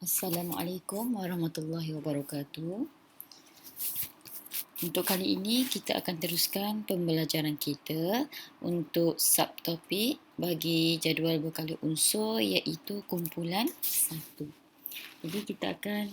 Assalamualaikum warahmatullahi wabarakatuh. Untuk kali ini kita akan teruskan pembelajaran kita untuk subtopik bagi jadual berkala unsur iaitu kumpulan 1. Jadi kita akan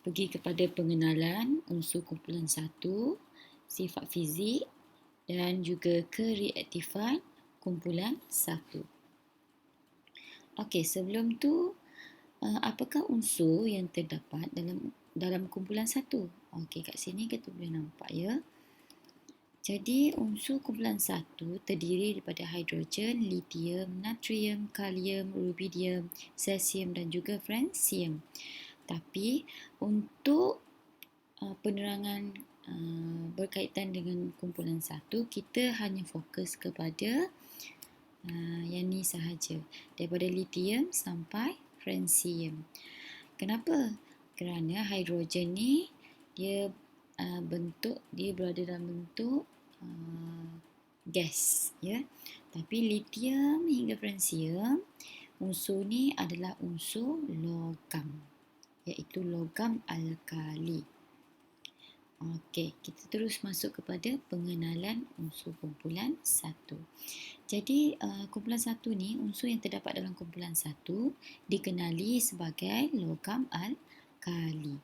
pergi kepada pengenalan unsur kumpulan 1, sifat fizik dan juga kereaktifan kumpulan 1. Okey, sebelum tu apakah unsur yang terdapat dalam kumpulan 1? Okey, kat sini kita boleh nampak ya. Jadi unsur kumpulan 1 terdiri daripada hidrogen, litium, natrium, kalium, rubidium, cesium dan juga francium. Tapi untuk penerangan berkaitan dengan kumpulan 1, kita hanya fokus kepada yang ni sahaja, daripada litium sampai francium. Kenapa? Kerana hidrogen ni dia berada dalam bentuk gas, ya. Tapi litium hingga francium, unsur ni adalah unsur logam, iaitu logam alkali. Okey, kita terus masuk kepada pengenalan unsur kumpulan 1. Jadi kumpulan 1 ni, unsur yang terdapat dalam kumpulan 1 dikenali sebagai logam alkali.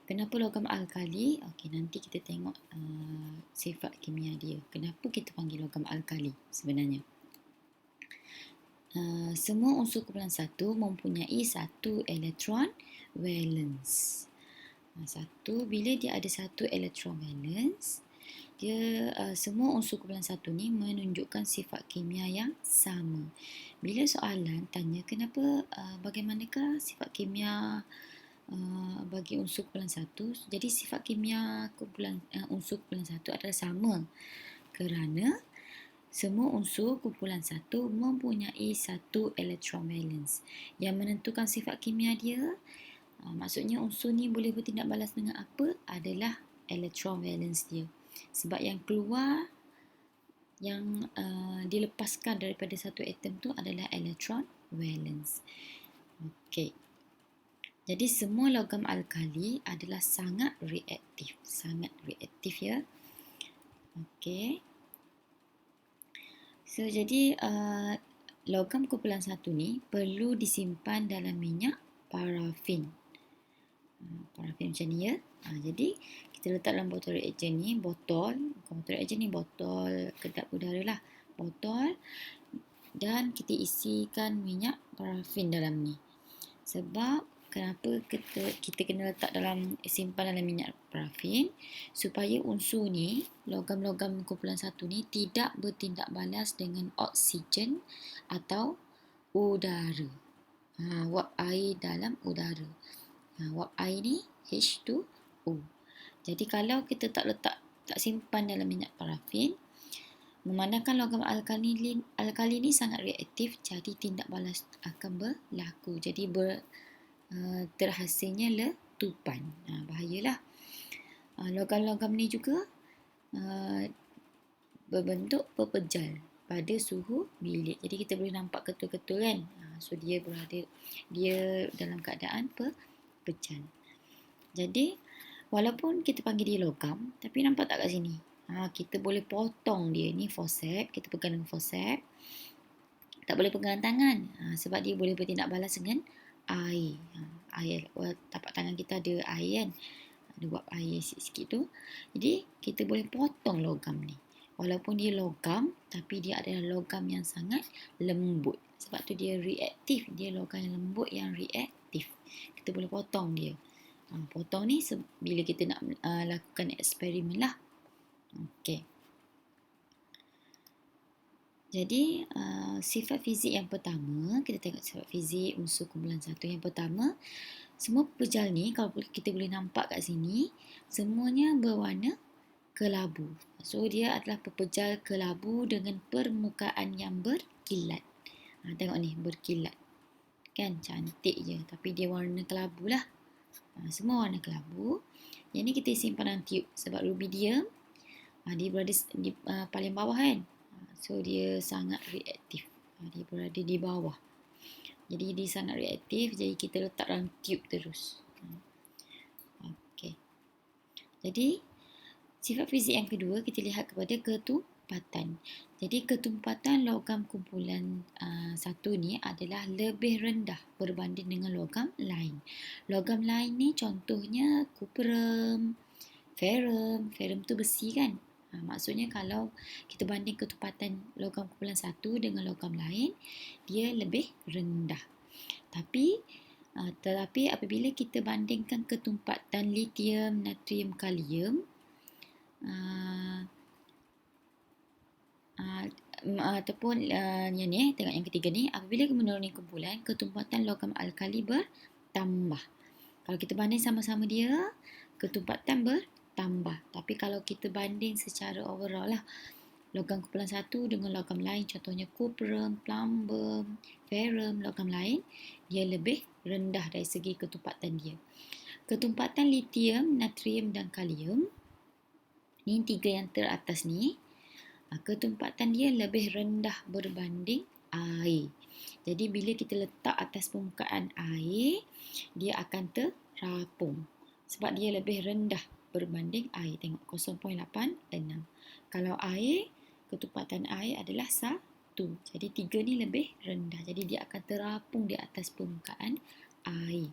Kenapa logam alkali? Okey, nanti kita tengok sifat kimia dia. Kenapa kita panggil logam alkali sebenarnya? Semua unsur kumpulan 1 mempunyai satu elektron valence. Bila dia ada satu elektron valence, dia semua unsur kumpulan 1 ni menunjukkan sifat kimia yang sama. Bila soalan tanya kenapa bagaimanakah sifat kimia bagi unsur kumpulan 1, jadi sifat kimia unsur kumpulan 1 adalah sama kerana semua unsur kumpulan 1 mempunyai satu elektron valence. Yang menentukan sifat kimia dia, maksudnya unsur ni boleh bertindak balas dengan apa adalah elektron valence dia. Sebab yang keluar, yang dilepaskan daripada satu atom tu adalah elektron valence. Okey. Jadi semua logam alkali adalah sangat reaktif ya. Okey. So jadi logam kumpulan 1 ni perlu disimpan dalam minyak parafin. Parafin macam ni ya. Jadi kita letak dalam botol reagen ni, botol kedap udara lah, botol, dan kita isikan minyak parafin dalam ni. Sebab kenapa kita kena letak simpan dalam minyak parafin? Supaya unsur ni, logam-logam kumpulan 1 ni tidak bertindak balas dengan oksigen atau udara. Wap air dalam udara. Wap air ni H2O. Jadi kalau kita tak simpan dalam minyak parafin, memandangkan logam alkali ni sangat reaktif, jadi tindak balas akan berlaku. Jadi terhasilnya letupan. Bahayalah. Logam-logam ni juga berbentuk pepejal pada suhu bilik. Jadi kita boleh nampak ketul-ketul kan. So dia dalam keadaan pepejal. Jadi walaupun kita panggil dia logam, tapi nampak tak kat sini? Kita boleh potong dia. Ni forceps, kita pegang dengan forceps. Tak boleh pegang tangan sebab dia boleh bertindak balas dengan air. Tapak tangan kita ada air kan, ada wap air sikit-sikit tu. Jadi kita boleh potong logam ni. Walaupun dia logam, tapi dia adalah logam yang sangat lembut. Sebab tu dia reaktif. Dia logam yang lembut yang reaktif. Kita boleh potong dia. Potong ni bila kita nak lakukan eksperimen lah. Okey. Jadi sifat fizik yang pertama, kita tengok sifat fizik unsur kumpulan 1 yang pertama. Semua pepejal ni, kalau kita boleh nampak kat sini, semuanya berwarna kelabu. So dia adalah pepejal kelabu dengan permukaan yang berkilat. Tengok ni, berkilat. Kan cantik je, tapi dia warna kelabu lah. Semua warna kelabu. Yang ni kita simpan dalam tiup sebab rubidium dia berada di paling bawah kan. So dia sangat reaktif. Dia berada di bawah. Jadi dia sangat reaktif, jadi kita letak dalam tube terus. Okey. Jadi sifat fizik yang kedua, kita lihat kepada ketumpatan. Jadi ketumpatan logam kumpulan satu ni adalah lebih rendah berbanding dengan logam lain. Logam lain ni contohnya cuprum, ferrum. Ferrum tu besi kan? Maksudnya kalau kita banding ketumpatan logam kumpulan satu dengan logam lain, dia lebih rendah. Tetapi apabila kita bandingkan ketumpatan litium, natrium, kalium, ataupun yang ni, tengok yang ketiga ni, apabila menuruni kumpulan, ketumpatan logam alkali bertambah. Kalau kita banding sama-sama dia, ketumpatan bertambah. Tapi kalau kita banding secara overall lah, logam kumpulan satu dengan logam lain, contohnya cuprum, plumbum, ferrum, logam lain, dia lebih rendah dari segi ketumpatan dia. Ketumpatan litium, natrium dan kalium, ni tiga yang teratas ni, ketumpatan dia lebih rendah berbanding air. Jadi bila kita letak atas permukaan air, dia akan terapung sebab dia lebih rendah berbanding air. Tengok 0.86. Kalau air, ketumpatan air adalah 1. Jadi 3 ni lebih rendah. Jadi dia akan terapung di atas permukaan air.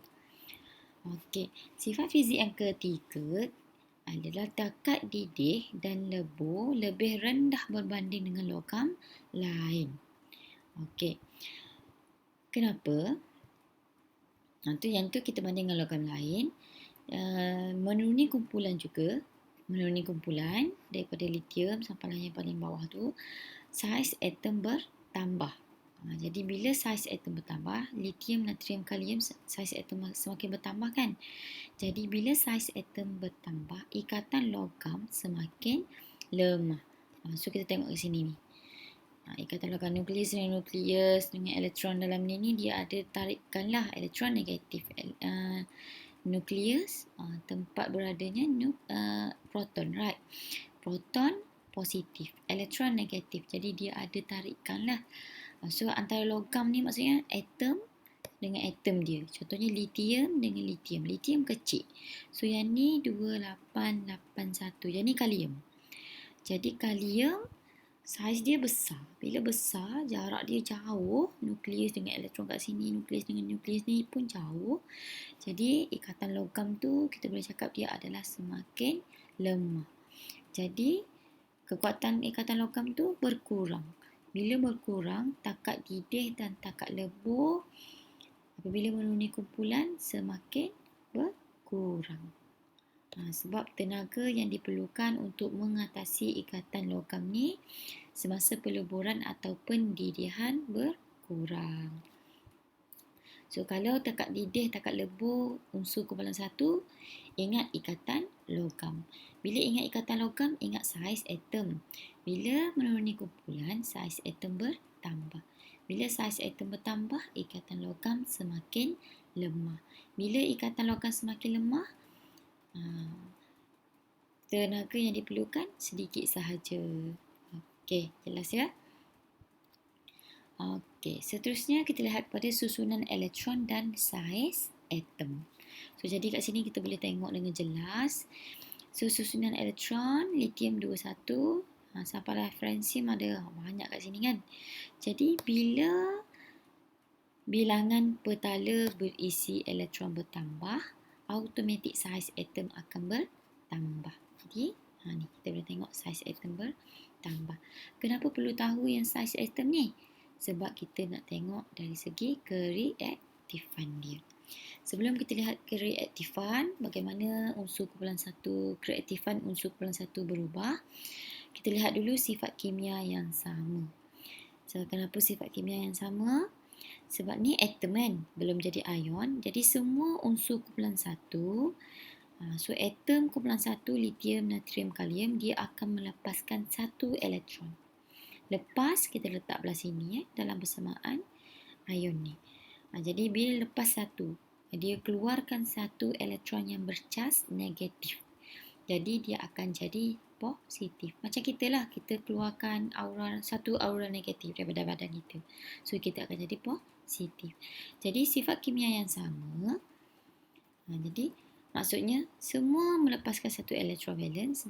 Okey, sifat fizik yang ketiga adalah takat didih dan lebur lebih rendah berbanding dengan logam lain. Okey. Kenapa? Yang tu kita banding dengan logam lain. Menuruni kumpulan juga. Menuruni kumpulan daripada litium sampai yang paling bawah tu, saiz atom bertambah. Jadi bila saiz atom bertambah, litium, natrium, kalium saiz atom semakin bertambah kan. Jadi bila saiz atom bertambah, ikatan logam semakin lemah. So kita tengok di sini ni. Ikatan logam nukleus dengan nukleus dengan elektron dalam ni dia ada tarikan lah elektron negatif. Nukleus tempat beradanya proton, right? Proton positif, elektron negatif. Jadi dia ada tarikan lah. So antara logam ni maksudnya atom dengan atom dia. Contohnya litium dengan litium. Litium kecil. So yang ni 2881. Yang ni kalium. Jadi kalium saiz dia besar. Bila besar, jarak dia jauh. Nukleus dengan elektron kat sini, nukleus dengan nukleus ni pun jauh. Jadi ikatan logam tu kita boleh cakap dia adalah semakin lemah. Jadi kekuatan ikatan logam tu berkurang. Bila berkurang, takat didih dan takat lebur apabila menuruni kumpulan semakin berkurang. Sebab tenaga yang diperlukan untuk mengatasi ikatan logam ni semasa peleburan atau pendidihan berkurang. So kalau takat didih, takat lebur unsur kumpulan satu, ingat ikatan logam. Bila ingat ikatan logam, ingat saiz atom. Bila menuruni kumpulan, saiz atom bertambah. Bila saiz atom bertambah, ikatan logam semakin lemah. Bila ikatan logam semakin lemah, tenaga yang diperlukan sedikit sahaja. Okey, jelas ya? Okey, seterusnya kita lihat pada susunan elektron dan saiz atom. So jadi kat sini kita boleh tengok dengan jelas. So susunan elektron litium 21, sampai referensium ada banyak kat sini kan. Jadi bila bilangan petala berisi elektron bertambah, automatik saiz atom akan bertambah. Jadi ni kita boleh tengok saiz atom bertambah. Kenapa perlu tahu yang saiz atom ni? Sebab kita nak tengok dari segi kereaktifan dia. Sebelum kita lihat kereaktifan, bagaimana unsur kumpulan satu, kereaktifan unsur kumpulan satu berubah, kita lihat dulu sifat kimia yang sama. So, kenapa sifat kimia yang sama? Sebab ni atom kan, belum jadi ion. Jadi semua unsur kumpulan satu, so atom kumpulan satu, litium, natrium, kalium, dia akan melepaskan satu elektron. Lepas kita letak belah sini dalam bersamaan ion ni. Jadi bila lepas satu, dia keluarkan satu elektron yang bercas negatif. Jadi dia akan jadi positif. Macam kita lah, kita keluarkan satu aura negatif daripada badan kita. So kita akan jadi positif. Jadi sifat kimia yang sama. Jadi maksudnya semua melepaskan satu elektron valence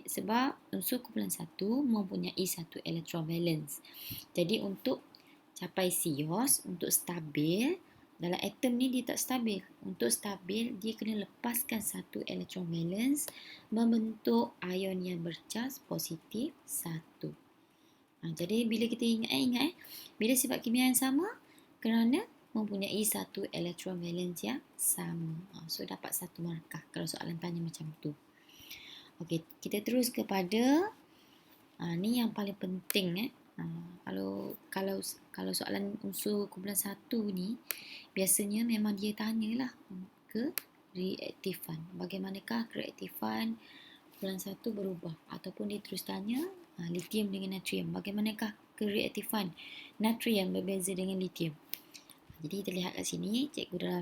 sebab unsur kumpulan 1 mempunyai satu elektron valence. Jadi untuk capai sios, untuk stabil, dalam atom ni dia tak stabil. Untuk stabil, dia kena lepaskan satu elektron valence membentuk ion yang bercas positif 1. Jadi bila kita ingat, bila sifat kimia yang sama, kerana mempunyai satu elektron valence yang sama. So dapat satu markah kalau soalan tanya macam tu. Okey, kita terus kepada ni yang paling penting kalau soalan unsur kumpulan 1 ni biasanya memang dia tanyalah ke reaktifan. Bagaimanakah reaktifan kumpulan 1 berubah, ataupun dia terus tanya lithium dengan natrium. Bagaimanakah kereaktifan natrium berbeza dengan lithium? Jadi kita lihat kat sini, cikgu dah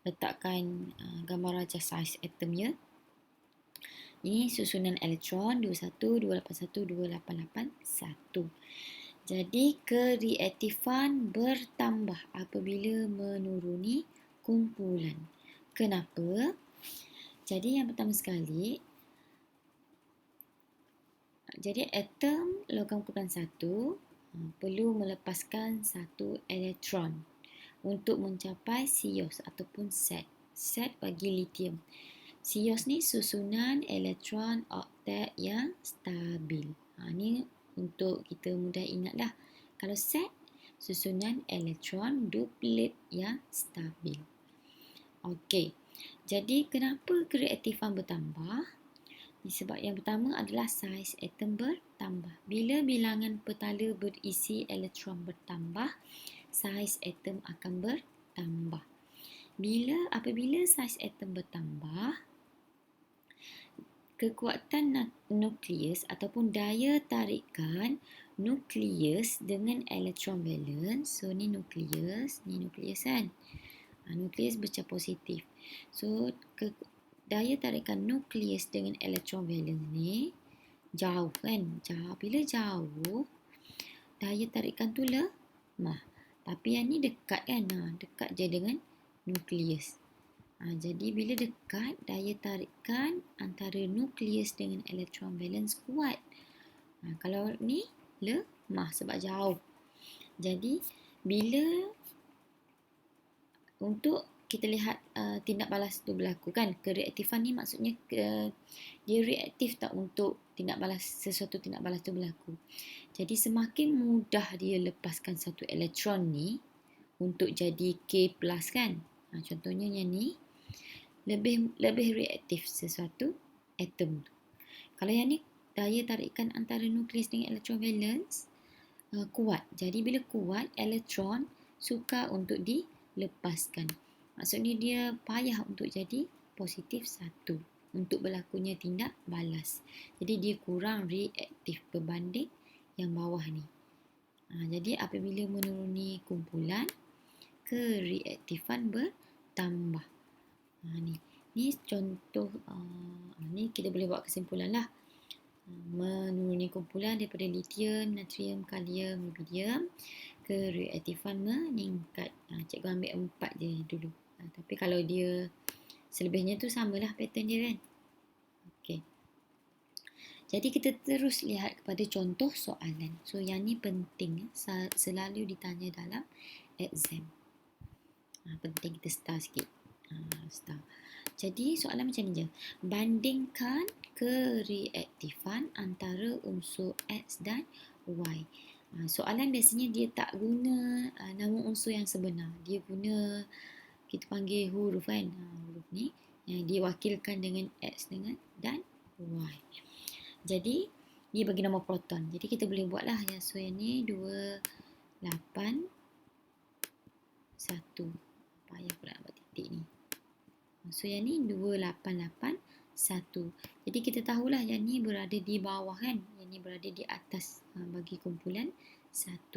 letakkan gambar rajah saiz atom ya. Ini susunan elektron 21, 281, 2881. Jadi kereaktifan bertambah apabila menuruni kumpulan. Kenapa? Jadi yang pertama sekali, jadi atom logam kumpulan 1 perlu melepaskan satu elektron untuk mencapai sios ataupun set. Set bagi lithium. Sios ni susunan elektron oktet yang stabil. Ni untuk kita mudah ingatlah. Kalau set, susunan elektron duplet yang stabil. Okey. Jadi kenapa kereaktifan bertambah? Sebab yang pertama adalah saiz atom bertambah. Bila bilangan petala berisi elektron bertambah, saiz atom akan bertambah. Apabila saiz atom bertambah, kekuatan nukleus ataupun daya tarikan nukleus dengan elektron valence. So ni nukleus kan. Nukleus bercak positif. So daya tarikan nukleus dengan elektron valence ni jauh kan. Bila jauh, daya tarikan tu lemah. Tapi yang ni dekat kan. Dekat je dengan nukleus. Jadi bila dekat, daya tarikan antara nukleus dengan elektron valence kuat. Kalau ni lemah sebab jauh. Jadi bila untuk kita lihat tindak balas tu berlaku kan. Kereaktifan ni maksudnya dia reaktif tak untuk sesuatu tindak balas tu berlaku. Jadi semakin mudah dia lepaskan satu elektron ni untuk jadi K+ kan. Contohnya yang ni lebih reaktif sesuatu atom tu. Kalau yang ni daya tarikan antara nukleus dengan elektron valence kuat. Jadi bila kuat, elektron sukar untuk dilepaskan. Maksudnya dia payah untuk jadi positif 1 untuk berlakunya tindak balas. Jadi dia kurang reaktif berbanding yang bawah ni. Jadi apabila menuruni kumpulan, kereaktifan bertambah. Ni contoh, ni kita boleh buat kesimpulan lah. Menuruni kumpulan daripada lithium, natrium, kalium, rubidium, kereaktifan meningkat. Cikgu ambil 4 je dulu. Tapi kalau dia selebihnya tu samalah pattern dia kan. Okey. Jadi kita terus lihat kepada contoh soalan. So yang ni penting, selalu ditanya dalam exam. Penting kita star sikit. Star. Jadi soalan macam ni je. Bandingkan kereaktifan antara unsur X dan Y. Soalan biasanya dia tak guna nama unsur yang sebenar. Dia guna, kita panggil huruf kan. Huruf ni yang diwakilkan dengan X dan Y. Jadi dia bagi nama proton. Jadi kita boleh buatlah yang so yang ni 281. Payah pula nak buat titik ni. So yang ni 2881. Jadi kita tahulah yang ni berada di bawah kan. Yang ni berada di atas bagi kumpulan 1.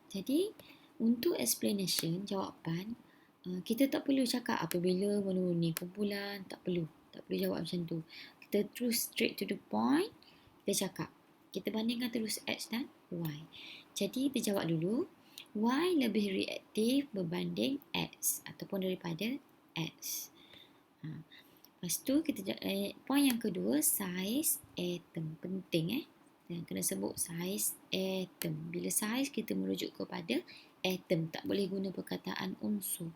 Jadi untuk explanation, jawapan, kita tak perlu cakap apabila menuruni kumpulan. Tak perlu jawab macam tu. Kita terus straight to the point. Kita cakap, kita bandingkan terus X dan Y. Jadi kita jawab dulu. Y lebih reaktif berbanding X ataupun daripada X. Lepas tu poin yang kedua, saiz atom. Penting Dan kena sebut saiz atom. Bila saiz kita merujuk kepada atom, tak boleh guna perkataan unsur.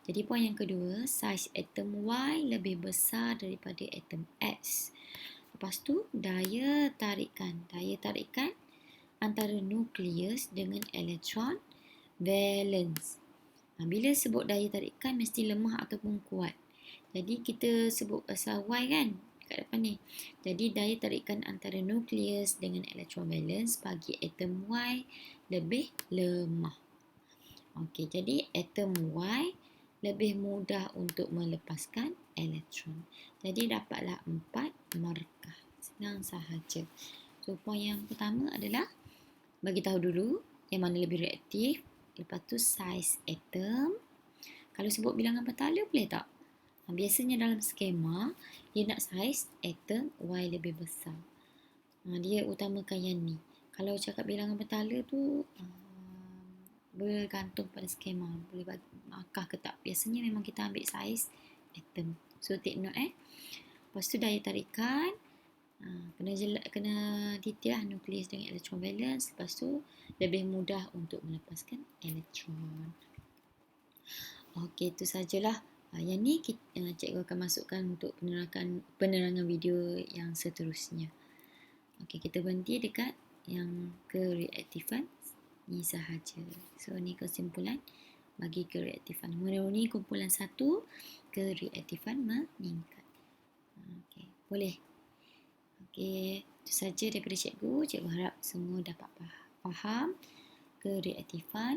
Jadi poin yang kedua, saiz atom Y lebih besar daripada atom X. Lepas tu daya tarikan. Daya tarikan antara nukleus dengan elektron valence. Bila sebut daya tarikan mesti lemah ataupun kuat. Jadi kita sebut pasal Y kan kat depan ni. Jadi daya tarikan antara nukleus dengan elektron valence bagi atom Y lebih lemah. Okey, jadi atom Y lebih mudah untuk melepaskan elektron. Jadi dapatlah 4 markah. Senang sahaja. So poin yang pertama adalah bagi tahu dulu yang mana lebih reaktif. Lepas tu saiz atom. Kalau sebut bilangan bertala boleh tak? Biasanya dalam skema dia nak saiz atom Y lebih besar. Dia utamakan yang ni. Kalau cakap bilangan bertala tu bergantung pada skema, boleh bagi markah ke tak. Biasanya memang kita ambil saiz atom. So take note Lepas tu daya tarikan, kena detail nukleus dengan elektron valence. Lepas tu lebih mudah untuk melepaskan elektron. Okey, itu sajalah. Yang ni cikgu akan masukkan untuk penerangan video yang seterusnya. Okey, kita berhenti dekat yang kereaktifan ni sahaja. So ni kesimpulan bagi kereaktifan. Memenuhi kumpulan 1, kereaktifan meningkat. Okey, boleh. Okey, itu saja daripada cikgu. Cikgu harap semua dapat faham kereaktifan